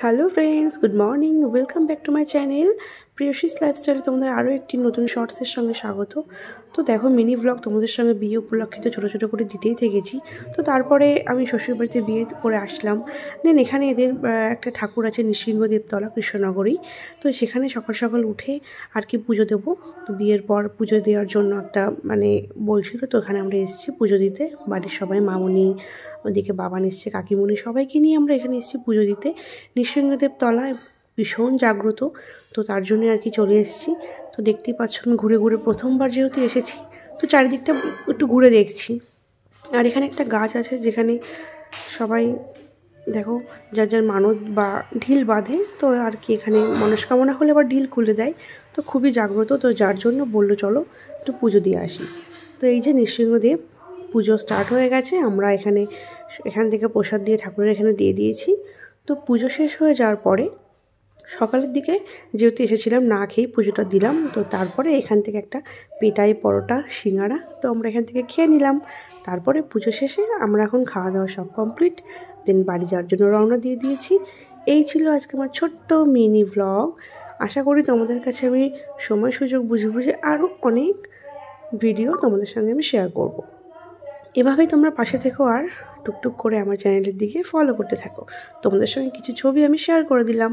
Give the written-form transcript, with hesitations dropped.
Hello friends, good morning, welcome back to my channel Priyashish লাইফস্টাইলে তোমাদের আরও একটি নতুন শর্টসের সঙ্গে স্বাগত। তো দেখো, মিনি ব্লগ তোমাদের সঙ্গে বিয়ে উপলক্ষে তো ছোটো ছোটো করে দিতেই থেকেছি। তো তারপরে আমি শ্বশুরবাড়িতে বিয়ে করে আসলাম। দেন এখানে এদের একটা ঠাকুর আছে নৃসিংহদেবতলা, কৃষ্ণনগরেই। তো সেখানে সকাল সকাল উঠে আর কি পুজো দেবো। তো বিয়ের পর পুজো দেওয়ার জন্য একটা বলছিল, তো এখানে আমরা এসেছি পুজো দিতে। বাড়ির সবাই, মামুনি, ওদিকে বাবান এসছে, কাকিমুনি, সবাইকে নিয়ে আমরা এখানে এসেছি পুজো দিতে। নৃসিংহদেবতলায় ভীষণ জাগ্রত, তো তার জন্য আর কি চলে এসেছি। তো দেখতেই পাচ্ছ, আমি ঘুরে ঘুরে প্রথমবার যেহেতু এসেছি, তো চারিদিকটা একটু ঘুরে দেখছি। আর এখানে একটা গাছ আছে যেখানে সবাই দেখো যার যার মানত বা ঢিল বাঁধে, তো আর কি এখানে মনস্কামনা হলে আবার ঢিল খুলে দেয়। তো খুবই জাগ্রত, তো যার জন্য বললো চলো একটু পুজো দিয়ে আসি। তো এই যে নৃসিংহদেব পুজো স্টার্ট হয়ে গেছে। আমরা এখান থেকে প্রসাদ দিয়ে ঠাকুরের এখানে দিয়ে দিয়েছি। তো পুজো শেষ হয়ে যাওয়ার পরে সকালের দিকে যেহেতু এসেছিলাম, না খেয়েই পুজোটা দিলাম। তো তারপরে এখান থেকে একটা পেটাই, পরোটা, সিঙ্গাড়া, তো আমরা এখান থেকে খেয়ে নিলাম। তারপরে পুজো শেষে আমরা এখন খাওয়া দাওয়া সব কমপ্লিট, দেন বাড়ি যাওয়ার জন্য রওনা দিয়ে দিয়েছি। এই ছিল আজকে আমার ছোট্ট মিনি ব্লগ। আশা করি তোমাদের কাছে আমি সময় সুযোগ বুঝে বুঝে আরও অনেক ভিডিও তোমাদের সঙ্গে আমি শেয়ার করব। এভাবেই তোমরা পাশে থেকো আর টুকটুক করে আমার চ্যানেলের দিকে ফলো করতে থাকো। তোমাদের সঙ্গে কিছু ছবি আমি শেয়ার করে দিলাম।